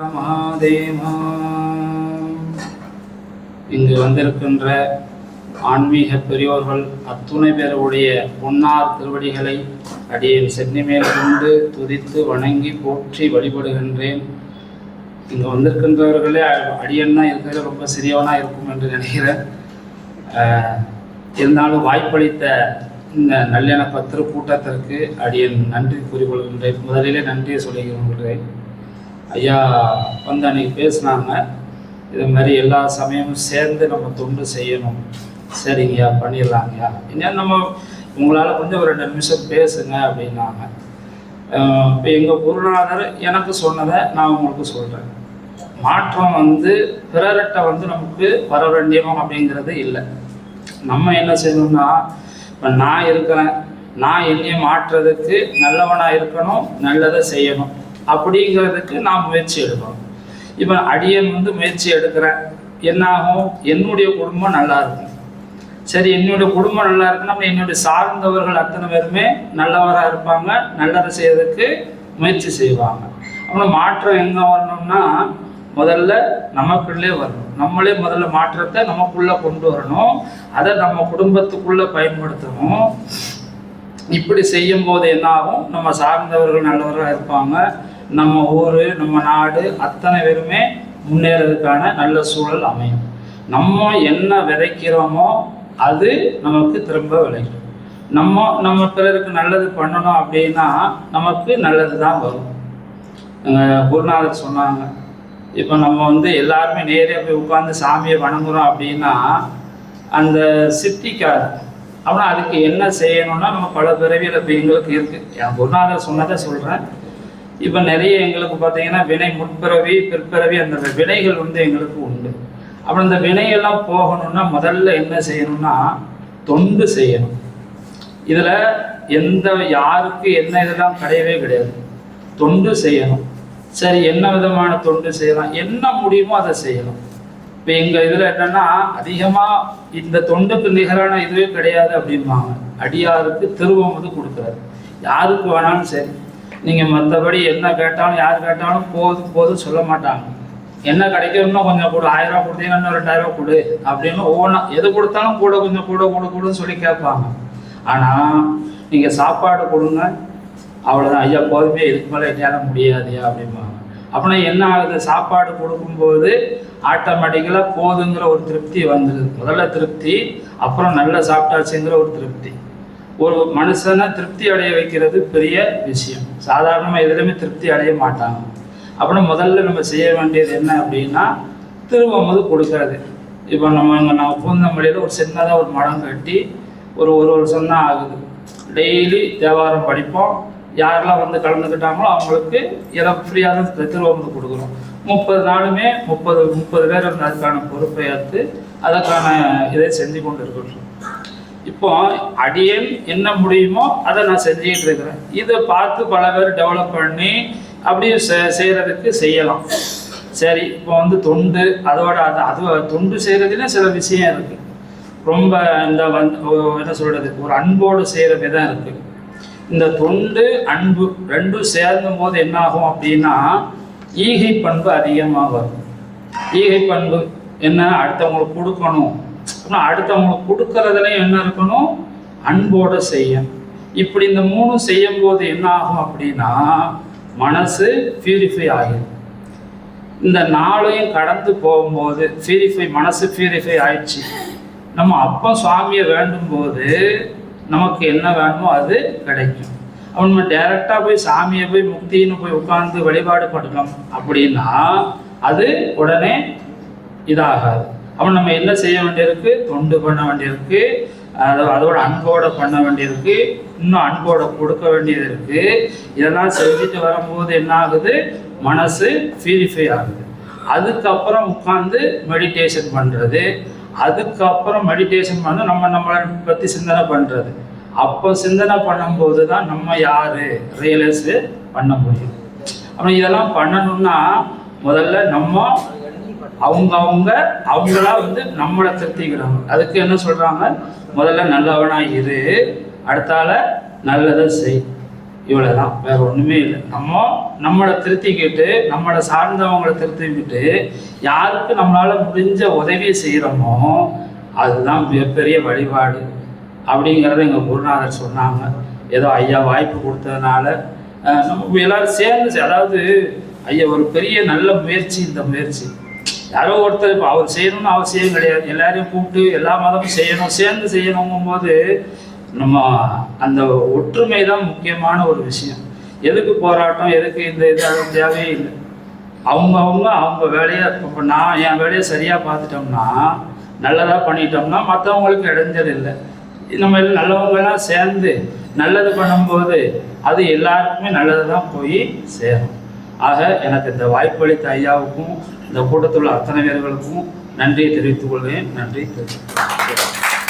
மகாதேவா. இங்கு வந்திருக்கின்ற ஆன்மீக பெரியோர்கள் அத்துணை பேருடைய பொன்னார் திருவடிகளை அடியேன் சென்னி மேல் கொண்டு துதித்து வணங்கி போற்றி வழிபடுகின்றேன். இங்கே வந்திருக்கின்றவர்களே அடியன்னா இருக்கிறது ரொம்ப சிறியவனா இருக்கும் என்று நினைக்கிறேன். இருந்தாலும் வாய்ப்பளித்த இந்த நல்லெண்ண திருக்கூட்டத்திற்கு அடியேன் நன்றி கூறிக்கொள்கின்றேன். முதலிலே நன்றியை சொல்லிக்கிறேன். ஐயா வந்து அன்றைக்கி பேசினாங்க, இது மாதிரி எல்லா சமயமும் சேர்ந்து நம்ம தொண்டு செய்யணும். சரிங்கய்யா, பண்ணிடலாங்கய்யா. இன்னும் நம்ம உங்களால் கொஞ்சம் ஒரு 2 நிமிஷம் பேசுங்க அப்படின்னாங்க. இப்போ எங்கள் குருநாதர் எனக்கு சொன்னதை நான் உங்களுக்கு சொல்கிறேன். மாற்றம் வந்து பிறர்கிட்ட வந்து நமக்கு வர வேண்டியணும் அப்படிங்கிறது இல்லை. நம்ம என்ன செய்யணும்னா, இப்போ நான் இருக்கிறேன், நான் என்னையை மாற்றுறதுக்கு நல்லவனாக இருக்கணும், நல்லதை செய்யணும் அப்படிங்கிறதுக்கு நான் முயற்சி எடுக்கணும். இப்போ அடியன் வந்து முயற்சி எடுக்கிறேன், என்னாகும், என்னுடைய குடும்பம் நல்லா இருக்கும். சரி, என்னுடைய குடும்பம் நல்லா இருக்குன்னா நம்ம என்னுடைய சார்ந்தவர்கள் அத்தனை பேருமே நல்லவராக இருப்பாங்க, நல்லதை செய்யறதுக்கு முயற்சி செய்வாங்க. அப்புறம் மாற்றம் எங்கே வரணும்னா முதல்ல நமக்குள்ளே வரணும். நம்மளே முதல்ல மாற்றத்தை நமக்குள்ளே கொண்டு வரணும், அதை நம்ம குடும்பத்துக்குள்ளே பயன்படுத்தணும். இப்படி செய்யும் போது என்ன ஆகும், நம்ம சார்ந்தவர்கள் நல்லவராக இருப்பாங்க, நம்ம ஊர் நம்ம நாடு அத்தனை பேருமே முன்னேறதுக்கான நல்ல சூழல் அமையும். நம்ம என்ன விதைக்கிறோமோ அது நமக்கு திரும்ப விளைக்கும். நம்ம பிறருக்கு நல்லது பண்ணணும் அப்படின்னா நமக்கு நல்லது தான் வரும். குருநாதர் சொன்னாங்க, இப்போ நம்ம வந்து எல்லாருமே நேரே போய் உட்காந்து சாமியை வணங்குறோம் அப்படின்னா அந்த சித்திக்காது. அப்படின்னா அதுக்கு என்ன செய்யணும்னா நம்ம பல பிறவியில் இப்போ எங்களுக்கு இருக்குது. என் குருநாதர் சொன்னதை சொல்கிறேன். இப்போ நிறைய எங்களுக்கு பார்த்தீங்கன்னா வினை முற்பிறவி பிற்பிறவி அந்த வினைகள் வந்து எங்களுக்கு உண்டு. அப்புறம் இந்த வினையெல்லாம் போகணும்னா முதல்ல என்ன செய்யணும்னா தொண்டு செய்யணும். இதில் யாருக்கு என்ன இதெல்லாம் கிடையவே கிடையாது, தொண்டு செய்யணும். சரி, என்ன விதமான தொண்டு செய்யலாம், என்ன முடியுமோ அதை செய்யலாம். இப்போ எங்கள் இதில் என்னென்னா அதிகமாக இந்த தொண்டுக்கு நிகரான இதுவே கிடையாது அப்படிம்பாங்க. அடியாருக்கு திருவம் வந்து கொடுக்குறாரு. யாருக்கு வேணாலும் சரி, நீங்கள் மற்றபடி என்ன கேட்டாலும் யார் கேட்டாலும் போதும் சொல்ல மாட்டாங்க. என்ன கிடைக்கும், இன்னும் கொஞ்சம் கூட 1000 ரூபா கொடுத்தீங்கன்னா இன்னும் 2000 ரூபா கொடு அப்படின்னு ஒவ்வொன்றா எது கொடுத்தாலும் கூட கொஞ்சம் கூடன்னு சொல்லி கேட்பாங்க. ஆனால் நீங்கள் சாப்பாடு கொடுங்க, அவ்வளோதான், ஐயா போதுமே, இதுக்கு மேலே என்னால் முடியாதுயா அப்படிம்பாங்க. அப்படின்னா என்ன ஆகுது, சாப்பாடு கொடுக்கும்போது ஆட்டோமேட்டிக்கலாக போதுங்கிற ஒரு திருப்தி வந்துடுது. முதல்ல திருப்தி, அப்புறம் நல்லா சாப்பிட்டாச்சுங்கிற ஒரு திருப்தி. ஒரு மனுஷனை திருப்தி அடைய வைக்கிறது பெரிய விஷயம். சாதாரணமாக எதுலையுமே திருப்தி அடைய மாட்டாங்க. அப்புறம் முதல்ல நம்ம செய்ய வேண்டியது என்ன அப்படின்னா திருவமுது கொடுக்கறது. இப்போ நம்ம பூந்தமல்லியில் ஒரு சின்னதாக ஒரு மடம் கட்டி ஒரு வருஷம் தான் ஆகுது. டெய்லி தேவாரம் படிப்போம். யாரெல்லாம் வந்து கலந்துக்கிட்டாங்களோ அவங்களுக்கு ஃப்ரீயாக தான் திருவமுது கொடுக்குறோம். 30 நாளுமே 30 பேர் வந்து அதுக்கான பொறுப்பை ஏற்று அதற்கான இதை செஞ்சு கொண்டு இருக்கிறோம். இப்போ அடியேன் என்ன முடியுமோ அதை நான் செஞ்சுக்கிட்டு இருக்கிறேன். இதை பார்த்து பல பேர் டெவலப் பண்ணி அப்படியே செய்கிறதுக்கு செய்யலாம். சரி, இப்போ வந்து தொண்டு அது தொண்டு செய்கிறதுல சில விஷயம் இருக்குது. ரொம்ப இந்த என்ன சொல்கிறது, ஒரு அன்போடு செய்கிற விதம் இருக்குது. இந்த தொண்டு அன்பு ரெண்டும் சேர்ந்தும் போது என்னாகும் அப்படின்னா ஈகை பண்பு அதிகமாக வரும். ஈகை பண்பு என்ன, அடுத்தவங்களுக்கு கொடுக்கணும். அப்படின்னா அடுத்தவங்களுக்கு கொடுக்கறதுலையும் என்ன இருக்கணும், அன்போடு செய்யணும். இப்படி இந்த 3 செய்யும் போது என்ன ஆகும் அப்படின்னா மனசு பியூரிஃபை ஆகிடும். இந்த 4ஐயும் கடந்து போகும்போது மனசு பியூரிஃபை ஆயிடுச்சு. நம்ம அப்போ சுவாமியை வேண்டும் போது நமக்கு என்ன வேணுமோ அது கிடைக்கும். அவன் நம்ம டைரெக்டாக போய் சாமியை போய் முக்தின்னு போய் உட்கார்ந்து வழிபாடு பண்ணணும் அப்படின்னா அது உடனே இதாகாது. அவன் நம்ம என்ன செய்ய வேண்டியிருக்கு, தொண்டு பண்ண வேண்டியிருக்கு, அதோட அன்போட பண்ண வேண்டியிருக்கு, இன்னும் அன்போட கொடுக்க வேண்டியது இருக்கு. இதெல்லாம் செஞ்சுட்டு வரும்போது என்ன ஆகுது, மனசு பியூரிஃபை ஆகுது. அதுக்கப்புறம் உட்காந்து மெடிடேஷன் பண்ணுறது. அதுக்கப்புறம் மெடிடேஷன் பண்ண நம்மளை பற்றி சிந்தனை பண்ணுறது. அப்போ சிந்தனை பண்ணும்போது தான் நம்ம யார் ரியலைஸ் பண்ண முடியும். அப்புறம் இதெல்லாம் பண்ணணும்னா முதல்ல நம்ம அவங்களா வந்து நம்மளை திருத்திக்கிறாங்க. அதுக்கு என்ன சொல்கிறாங்க, முதல்ல நல்லவனாக இரு, அடுத்தால நல்லதை செய். இவ்வளோதான், வேற ஒன்றுமே இல்லை. நம்மளை திருத்திக்கிட்டு நம்மளை சார்ந்தவங்களை திருத்திக்கிட்டு யாருக்கு நம்மளால் முடிஞ்ச உதவியை செய்கிறோமோ அதுதான் மிகப்பெரிய வழிபாடு அப்படிங்கிறத எங்கள் குருநாதர் சொன்னாங்க. ஏதோ ஐயா வாய்ப்பு கொடுத்ததுனால நம்ம எல்லாரும் சேர்ந்து, அதாவது ஐயா ஒரு பெரிய நல்ல முயற்சி. இந்த முயற்சி யாரோ ஒருத்தர் இப்போ அவர் செய்யணும்னு அவசியம் கிடையாது, எல்லாரையும் கூப்பிட்டு எல்லா மதமும் செய்யணும், சேர்ந்து செய்யணுங்கும் போது நம்ம அந்த ஒற்றுமை தான் முக்கியமான ஒரு விஷயம். எதுக்கு போராட்டம், எதுக்கு இந்த இது, அது தேவையே இல்லை. அவங்க வேலையை, இப்போ நான் என் வேலையை சரியாக பார்த்துட்டோம்னா, நல்லதாக பண்ணிட்டோம்னா மற்றவங்களுக்கு இடைஞ்சல் இல்லை. நம்ம நல்லவங்கெல்லாம் சேர்ந்து நல்லது பண்ணும்போது அது எல்லாருக்குமே நல்லது தான் போய் சேரும். ஆக எனக்கு இந்த வாய்ப்பளித்த ஐயாவுக்கும் இந்த கூட்டத்தில் உள்ள அத்தனை பேர்களுக்கும் நன்றியை தெரிவித்துக் கொள்வேன். நன்றி.